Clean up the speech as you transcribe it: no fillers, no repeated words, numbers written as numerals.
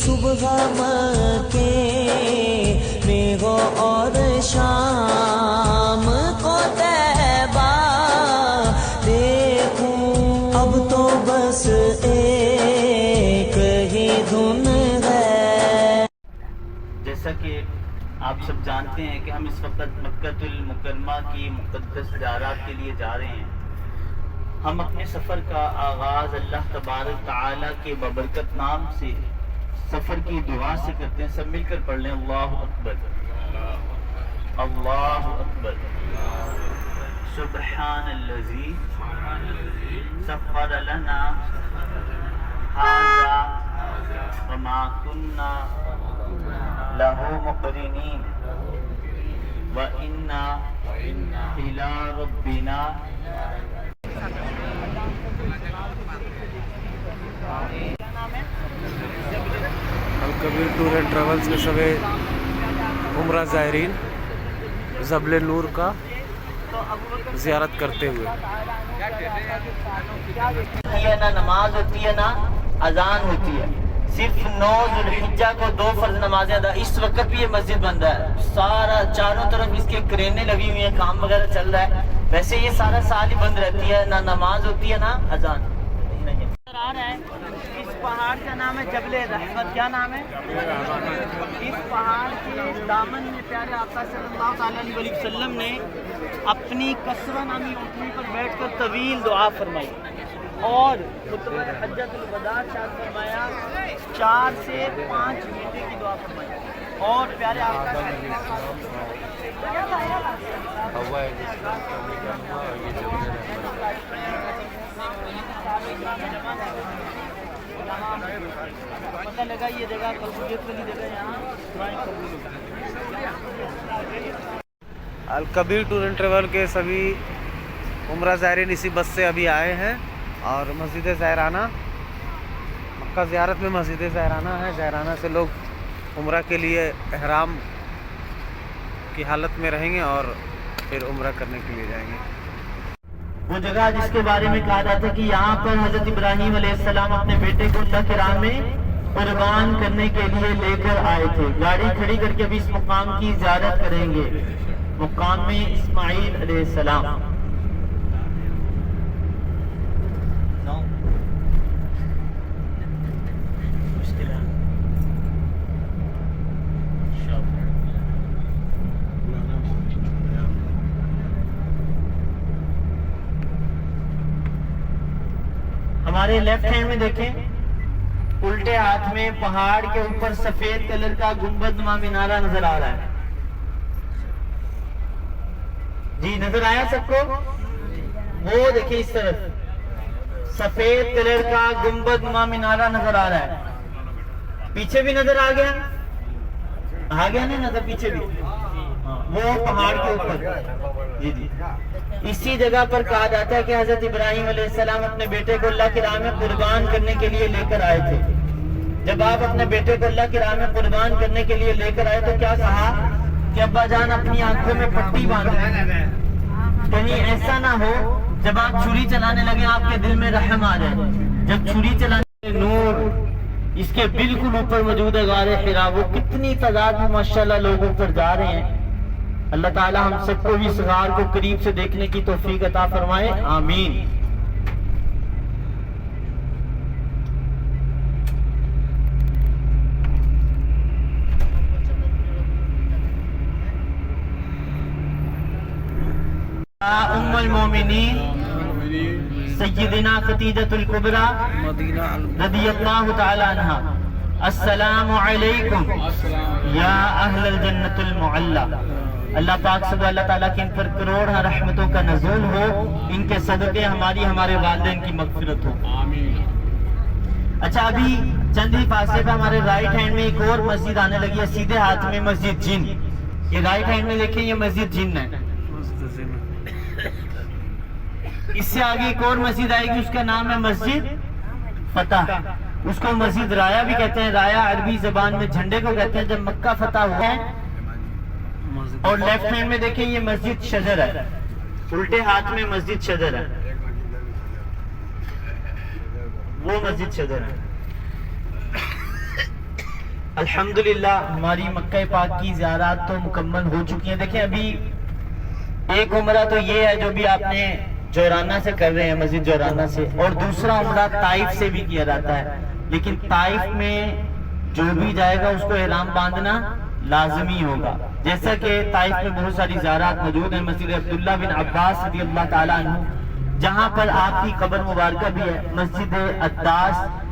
صبح مکے میں ہو اور شام کو طیبہ دیکھوں، اب تو بس ایک ہی دھن ہے۔ جیسا کہ آپ سب جانتے ہیں کہ ہم اس وقت مکہ المکرمہ کی مقدس زیارات کے لیے جا رہے ہیں۔ ہم اپنے سفر کا آغاز اللہ تبارک تعالیٰ کے ببرکت نام سے سفر کی دعا سے کرتے ہیں۔ سب مل کر پڑھ لیں، اللہ اکبر اللہ اکبر سبحان الذی سخر لنا ھذا وما كنا له مقرنین وإنا إلى ربنا الکبیر ٹور اینڈ ٹریولز کے سبھی عمرہ زائرین جبل نور کا زیارت کرتے ہوئے نہ نماز ہوتی ہے نہ اذان ہوتی ہے، صرف 9 ذوالحجہ کو 2 فرض نمازیں ادا۔ اس وقت بھی یہ مسجد بند ہے، سارا چاروں طرف اس کے کرینے لگی ہوئی ہیں، کام وغیرہ چل رہا ہے۔ ویسے یہ سارا سال ہی بند رہتی ہے، نہ نماز ہوتی ہے نہ اذان۔ آ رہا ہے اس پہاڑ کا نام ہے جبل رحمت۔ کیا نام ہے؟ اس پہاڑ کے دامن میں پیارے آقا صلی اللہ تعالیٰ علیہ وسلم نے اپنی کسوہ نامی اونٹنی پر بیٹھ کر طویل دعا فرمائی اور خطبہ حجۃ الوداع ارشاد فرمایا، 4 سے 5 گھنٹے کی دعا فرمائی اور پیارے آقا پتہ لگا یہ جگہ قبولیت والی جگہ یہاں دعائیں قبول ہوتی ہیں۔ الکبیر ٹور اینڈ ٹریول کے سبھی عمرہ زائرین اسی بس سے ابھی آئے ہیں اور مسجد زہرانہ، مکہ زیارت میں مسجد زہرانہ ہے، زہرانہ سے لوگ عمرہ کے لیے احرام کی حالت میں رہیں گے اور پھر عمرہ کرنے کے لیے جائیں گے۔ وہ جگہ جس کے بارے میں کہا جاتا ہے کہ یہاں پر حضرت ابراہیم علیہ السلام اپنے بیٹے کو اللہ کی راہ میں قربان کرنے کے لیے لے کر آئے تھے۔ گاڑی کھڑی کر کے ابھی اس مقام کی زیارت کریں گے، مقام اسماعیل علیہ السلام۔ ہمارے لیفٹ ہینڈ میں دیکھیں، الٹے ہاتھ میں پہاڑ کے اوپر سفید کلر کا گنبد نما مینارہ نظر آ رہا ہے۔ جی نظر آیا سب کو؟ وہ دیکھیں اس طرف سفید کلر کا گنبد نما مینارہ نظر آ رہا ہے۔ پیچھے بھی نظر آ گیا نہیں نظر؟ پیچھے بھی وہ پہاڑ کے اوپر جی اسی جگہ پر کہا جاتا ہے کہ حضرت ابراہیم علیہ السلام اپنے بیٹے کو اللہ کی راہ میں قربان کرنے کے لیے لے کر آئے تھے۔ جب آپ اپنے بیٹے کو اللہ کی راہ میں قربان کرنے کے لیے لے کر آئے تو کیا کہا کہ ابا جان اپنی آنکھوں میں پٹی باندھ لیں، کہیں ایسا نہ ہو جب آپ چھری چلانے لگے آپ کے دل میں رحم آ جائے۔ جب چھری چلانے نور اس کے بالکل اوپر موجود ہے غار حرا، وہ کتنی تعداد میں ماشاءاللہ لوگ اوپر جا رہے ہیں۔ اللہ تعالی ہم سب کو بھی اس غار کو قریب سے دیکھنے کی توفیق عطا فرمائے، آمین۔ ام المومنین سیدنا خدیجہ الکبریٰ رضی اللہ تعالی عنہا، السلام علیکم یا اہل الجنت المعلی۔ اللہ پاک سے اللہ تعالیٰ کی ان پر کروڑ رحمتوں کا نزول ہو، ان کے صدقے ہمارے والدین کی مغفرت ہو۔ اچھا ابھی چند ہی فاصلے پہ ہمارے رائٹ ہینڈ میں ایک اور مسجد آنے لگی ہے، سیدھے ہاتھ میں مسجد جن۔ یہ رائٹ ہینڈ میں دیکھیں، یہ مسجد جن ہے۔ اس سے آگے ایک اور مسجد آئے گی، اس کا نام ہے مسجد فتح۔ اس کو مسجد رایا بھی کہتے ہیں، رایا عربی زبان میں جھنڈے کو کہتے ہیں۔ جب مکہ فتح ہوا ہے اور لیفٹ ہینڈ میں دیکھیں یہ مسجد شجر ہے، الٹے ہاتھ میں مسجد شجر ہے، وہ مسجد شجر ہے۔ الحمدللہ ہماری مکہ پاک کی زیارات تو مکمل ہو چکی ہیں. دیکھیں ابھی ایک عمرہ تو یہ ہے جو بھی آپ نے جورانہ سے کر رہے ہیں, مسجد جورانہ سے, اور دوسرا عمرہ طائف سے بھی کیا جاتا ہے. لیکن طائف میں جو بھی جائے گا اس کو احرام باندھنا لازمی ہوگا. جیسا کہ طائف میں بہت ساری زیارات موجود ہیں, مسجد عبداللہ بن عباس رضی اللہ تعالیٰ عنہ جہاں پر آپ کی قبر مبارکہ بھی ہے, مسجد عداس